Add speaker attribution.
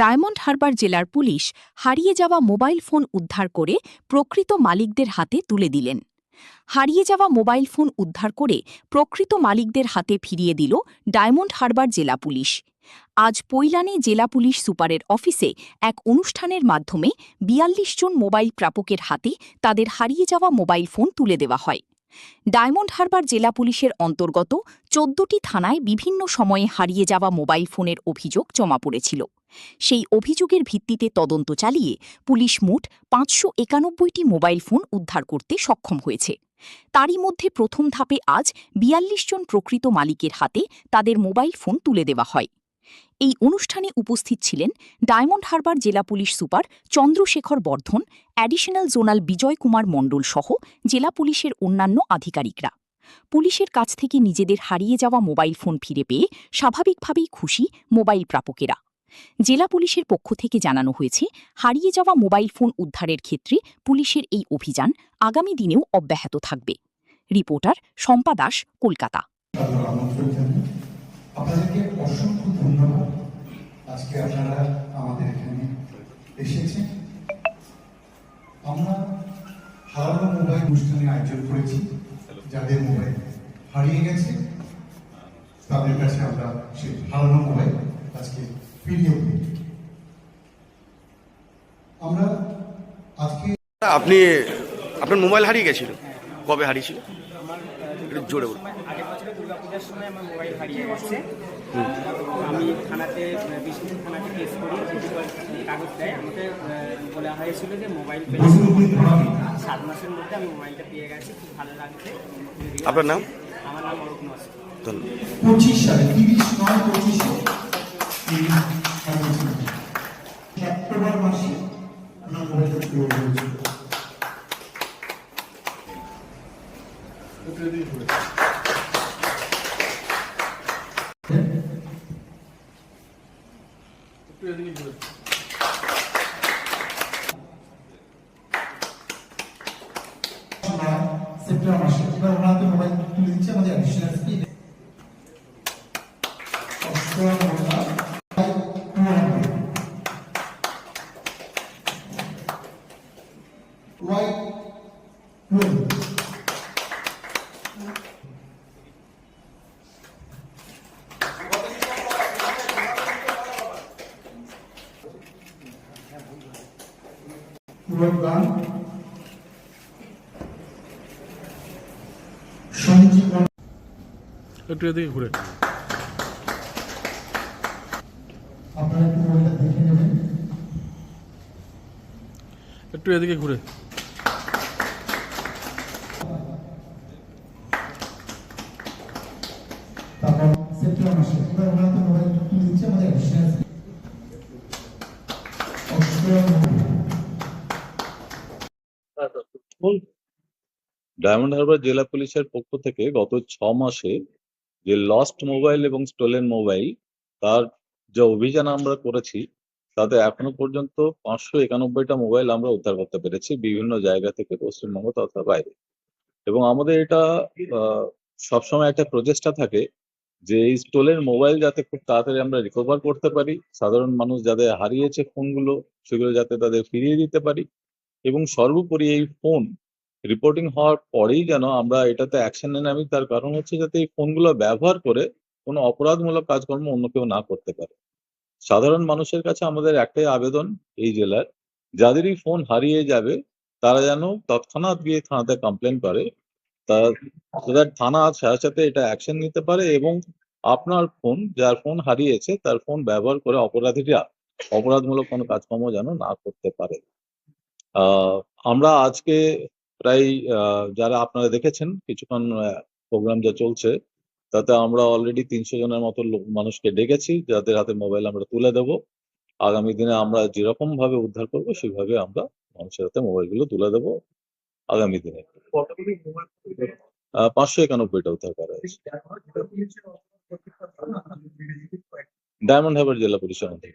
Speaker 1: Diamond Harbour জেলার police হারিয়ে যাওয়া মোবাইল ফোন উদ্ধার করে প্রকৃত মালিকদের হাতে তুলে দিলেন। হারিয়ে যাওয়া মোবাইল ফোন উদ্ধার করে প্রকৃত মালিকদের হাতে ফিরিয়ে দিল ডায়মন্ড হারবার জেলা পুলিশ। আজ পৈলানে জেলা পুলিশ সুপারের অফিসে এক অনুষ্ঠানের মাধ্যমে ৪২ জন মোবাইল প্রাপকের হাতে তাদের হারিয়ে যাওয়া মোবাইল ফোন তুলে দেওয়া হয়। ডায়মন্ড হারবার জেলা পুলিশের অন্তর্গত ১৪টি থানায় বিভিন্ন সময়ে হারিয়ে যাওয়া মোবাইল ফোনের অভিযোগ জমা পড়েছিল। সেই অভিযোগের ভিত্তিতে তদন্ত চালিয়ে পুলিশ মোট ৫৯১টি মোবাইল ফোন উদ্ধার করতে সক্ষম হয়েছে। তারই মধ্যে প্রথম ধাপে আজ ৪২ জন প্রকৃত মালিকের হাতে তাদের মোবাইল ফোন তুলে দেওয়া হয়। এই অনুষ্ঠানে উপস্থিত ছিলেন ডায়মন্ড হারবার জেলা পুলিশ সুপার চন্দ্রশেখর বর্ধন, অ্যাডিশনাল জোনাল বিজয় কুমার মণ্ডল সহ জেলা পুলিশের অন্যান্য আধিকারিকরা। পুলিশের কাছ থেকে নিজেদের হারিয়ে যাওয়া মোবাইল ফোন ফিরে পেয়ে স্বাভাবিকভাবেই খুশি মোবাইল প্রাপকেরা। জেলা পুলিশের পক্ষ থেকে জানানো হয়েছে, হারিয়ে যাওয়া মোবাইল ফোন উদ্ধারের ক্ষেত্রে পুলিশের এই অভিযান আগামী দিনেও অব্যাহত থাকবে। রিপোর্টার শম্পা দাস, কলকাতা।
Speaker 2: আপনাদেরকে অসংখ্য ধন্যবাদ। আজকে আপনারা আমাদের এখানে এসেছেন। আমরা হারানো মোবাইল অনুষ্ঠানে আয়োজন করেছি। যাদের মোবাইল হারিয়ে গেছে তাদের কাছে আমরা সেই হারানো মোবাইল আজকে ফিরিয়ে দিই। আমরা আজকে
Speaker 3: আপনার মোবাইল হারিয়ে গেছিল, কবে হারিয়েছিল? জোরে বলুন।
Speaker 4: আগের বছরে দুর্গাপূজার সময় আমার মোবাইল হারিয়ে গেছে। আমি থানাতে বিষ্ণুপুর থানাতে কেস করি, কাগজ দেয়। আমাকে বলা হয়েছিল যে মোবাইল 7 মাসের মধ্যে আমি মোবাইলটা পেয়ে গেছি। খুব ভালো লাগছে।
Speaker 3: আপনার নাম?
Speaker 4: আমার নাম অরূপ নস্কর।
Speaker 3: ধন্যবাদ।
Speaker 2: 25 সালে 30/9/25 অক্টোবর মাসে আমার মোবাইলটা চুরি হয়েছিল। সেপ্টেম্বর মাসে এবার ওনাদের মোবাইল তুলে দিচ্ছে আমাদের অ্যাডিশনাল স্পিড
Speaker 5: একটু এদিকে ঘুরে
Speaker 2: আপনারা একটু মোবাইলটা দেখে নেবেন।
Speaker 5: একটু এদিকে ঘুরে
Speaker 2: তারপর সেপ্টেম্বর মাসে এবার ওনাদের মোবাইল তুলে দিচ্ছে আমাদের অ্যাডিশনাল
Speaker 6: ডায়মন্ড হারবার জেলা পুলিশের পক্ষ থেকে গত 6 মাসে যে লস্ট মোবাইল এবং স্টোলেন মোবাইল তার যে অভিযান আমরা করেছি তাতে এখনো পর্যন্ত 591টা মোবাইল আমরা উদ্ধার করতে পেরেছি বিভিন্ন জায়গা থেকে, পশ্চিমবঙ্গ তথা বাইরে। এবং আমাদের এটা সবসময় একটা প্রচেষ্টা থাকে যে এই স্টোলেন মোবাইল যাতে খুব তাড়াতাড়ি আমরা রিকভার করতে পারি, সাধারণ মানুষ যাদের হারিয়েছে ফোনগুলো সেগুলো যাতে তাদের ফিরিয়ে দিতে পারি, এবং সর্বোপরি এই ফোন রিপোর্টিং হওয়ার পরেই যেন আমরা এটাতে অ্যাকশনে নামি। তার কারণ হচ্ছে যাতে এই ফোনগুলো ব্যবহার করে কোনো অপরাধমূলক কাজকর্ম অন্য কেউ না করতে পারে। সাধারণ মানুষের কাছে আমাদের একটাই আবেদন এই জেলার, যাদেরই ফোন হারিয়ে যাবে তারা যেন তৎক্ষণাৎ গিয়ে থানাতে কমপ্লেন করে, তাদের থানা সাথে সাথে এটা অ্যাকশন নিতে পারে এবং আপনার ফোন, যার ফোন হারিয়েছে তার ফোন ব্যবহার করে অপরাধীরা অপরাধমূলক কোনো কাজকর্ম যেন না করতে পারে। আমরা আজকে প্রায় যারা আপনারা দেখেছেন কিছুক্ষণ প্রোগ্রাম যা চলছে তাতে আমরা অলরেডি 300 জনের মতো মানুষকে ডেকেছি, যাদের হাতে মোবাইল আমরা তুলে দেব। আগামী দিনে আমরা যেরকম ভাবে উদ্ধার করব সেভাবে আমরা মানুষের হাতে মোবাইলগুলো তুলে দেব আগামী দিনে। 591টা উদ্ধার করা হয়েছে ডায়মন্ড হারবার জেলা পুলিশের মধ্যে।